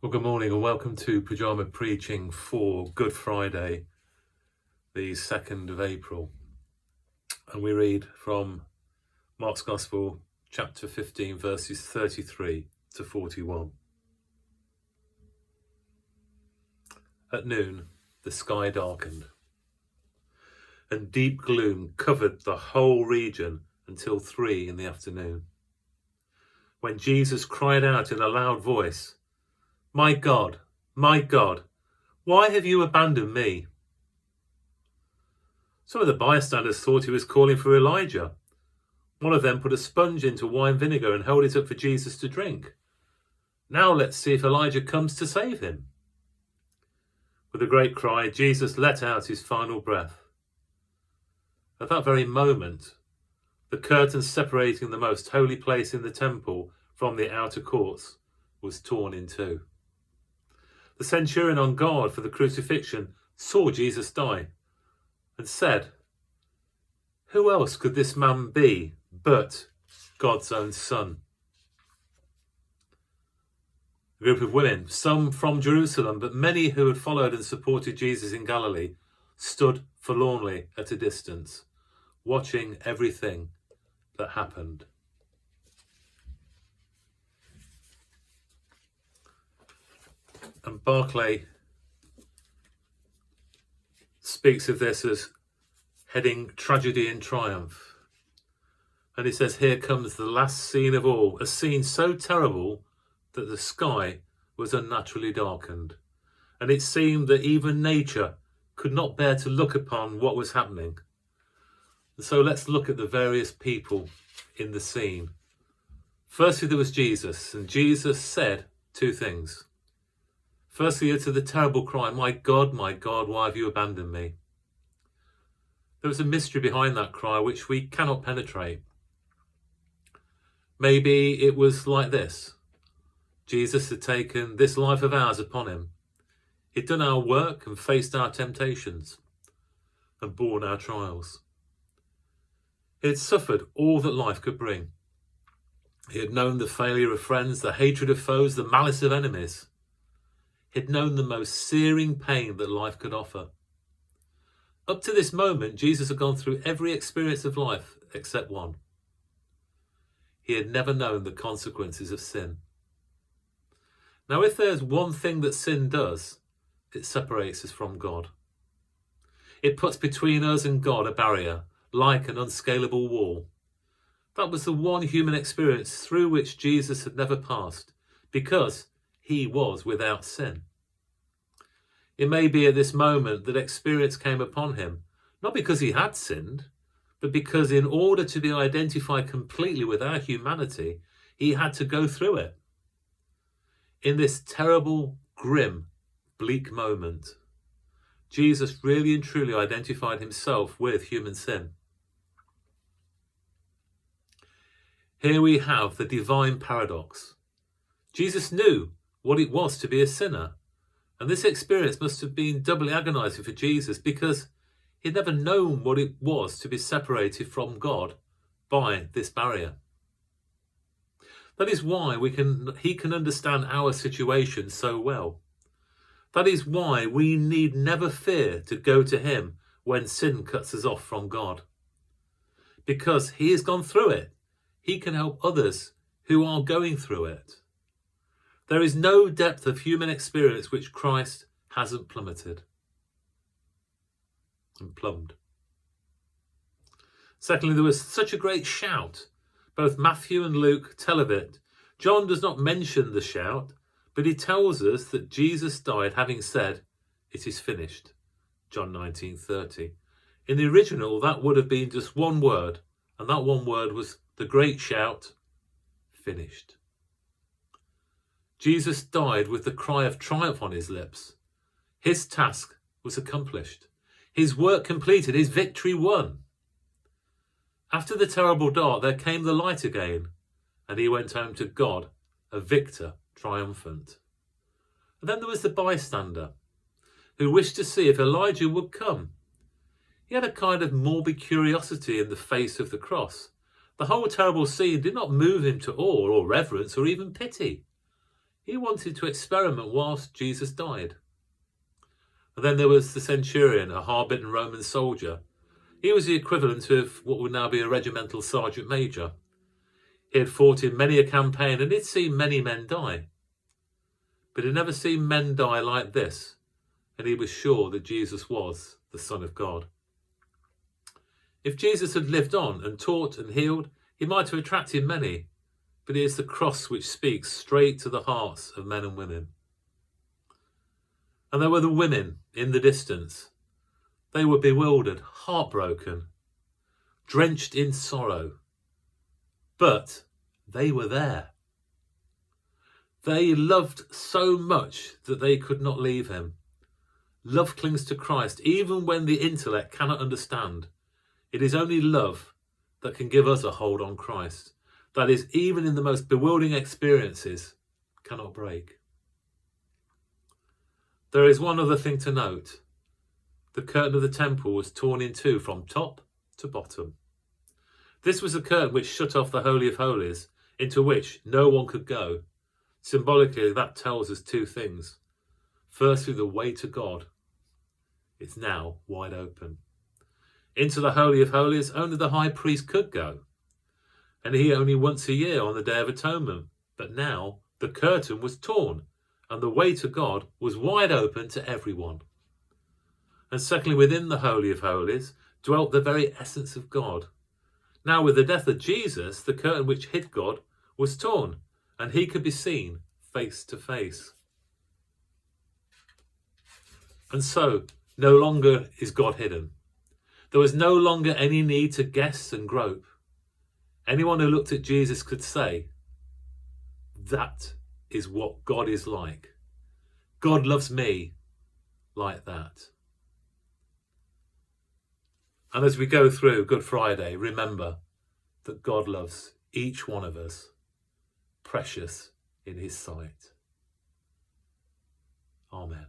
Well, good morning and welcome to Pyjama preaching for Good Friday, the 2nd of April. And we read from Mark's Gospel, chapter 15, verses 33 to 41. At noon, the sky darkened, and deep gloom covered the whole region until 3 in the afternoon, when Jesus cried out in a loud voice, my God, why have you abandoned me?" Some of the bystanders thought he was calling for Elijah. One of them put a sponge into wine vinegar and held it up for Jesus to drink. "Now let's see if Elijah comes to save him." With a great cry, Jesus let out his final breath. At that very moment, the curtain separating the most holy place in the temple from the outer courts was torn in two. The centurion on guard for the crucifixion saw Jesus die and said, "Who else could this man be but God's own son?" A group of women, some from Jerusalem, but many who had followed and supported Jesus in Galilee, stood forlornly at a distance, watching everything that happened. And Barclay speaks of this as heading tragedy in triumph. And he says, here comes the last scene of all, a scene so terrible that the sky was unnaturally darkened. And it seemed that even nature could not bear to look upon what was happening. And so let's look at the various people in the scene. Firstly, there was Jesus, and Jesus said two things. Firstly, to the terrible cry, my God, why have you abandoned me?" There was a mystery behind that cry which we cannot penetrate. Maybe it was like this. Jesus had taken this life of ours upon him. He'd done our work and faced our temptations and borne our trials. He had suffered all that life could bring. He had known the failure of friends, the hatred of foes, the malice of enemies. He'd known the most searing pain that life could offer. Up to this moment, Jesus had gone through every experience of life except one. He had never known the consequences of sin. Now, if there's one thing that sin does, it separates us from God. It puts between us and God a barrier, like an unscalable wall. That was the one human experience through which Jesus had never passed, because he was without sin. It may be at this moment that experience came upon him, not because he had sinned, but because in order to be identified completely with our humanity, he had to go through it. In this terrible, grim, bleak moment, Jesus really and truly identified himself with human sin. Here we have the divine paradox. Jesus knew what it was to be a sinner. And this experience must have been doubly agonizing for Jesus because he'd never known what it was to be separated from God by this barrier. That is why he can understand our situation so well. That is why we need never fear to go to him when sin cuts us off from God. Because he has gone through it. He can help others who are going through it. There is no depth of human experience which Christ hasn't plummeted and plumbed. Secondly, there was such a great shout. Both Matthew and Luke tell of it. John does not mention the shout, but he tells us that Jesus died having said, "It is finished." John 19:30. In the original, that would have been just one word, and that one word was the great shout, "Finished." Jesus died with the cry of triumph on his lips. His task was accomplished. His work completed. His victory won. After the terrible dark, there came the light again, and he went home to God, a victor, triumphant. And then there was the bystander, who wished to see if Elijah would come. He had a kind of morbid curiosity in the face of the cross. The whole terrible scene did not move him to awe or reverence or even pity. He wanted to experiment whilst Jesus died. And then there was the centurion, a hard-bitten Roman soldier. He was the equivalent of what would now be a regimental sergeant major. He had fought in many a campaign and he'd seen many men die. But he'd never seen men die like this, and he was sure that Jesus was the Son of God. If Jesus had lived on and taught and healed, he might have attracted many, but it is the cross which speaks straight to the hearts of men and women. And there were the women in the distance. They were bewildered, heartbroken, drenched in sorrow. But they were there. They loved so much that they could not leave him. Love clings to Christ even when the intellect cannot understand. It is only love that can give us a hold on Christ. That is, even in the most bewildering experiences, cannot break. There is one other thing to note. The curtain of the temple was torn in two from top to bottom. This was a curtain which shut off the Holy of Holies, into which no one could go. Symbolically, that tells us two things. Firstly, the way to God is now wide open. Into the Holy of Holies, only the high priest could go. And he only once a year on the Day of Atonement. But now the curtain was torn and the way to God was wide open to everyone. And secondly, within the Holy of Holies dwelt the very essence of God. Now with the death of Jesus, the curtain which hid God was torn and he could be seen face to face. And so, no longer is God hidden. There was no longer any need to guess and grope. Anyone who looked at Jesus could say, that is what God is like. God loves me like that. And as we go through Good Friday, remember that God loves each one of us, precious in his sight. Amen.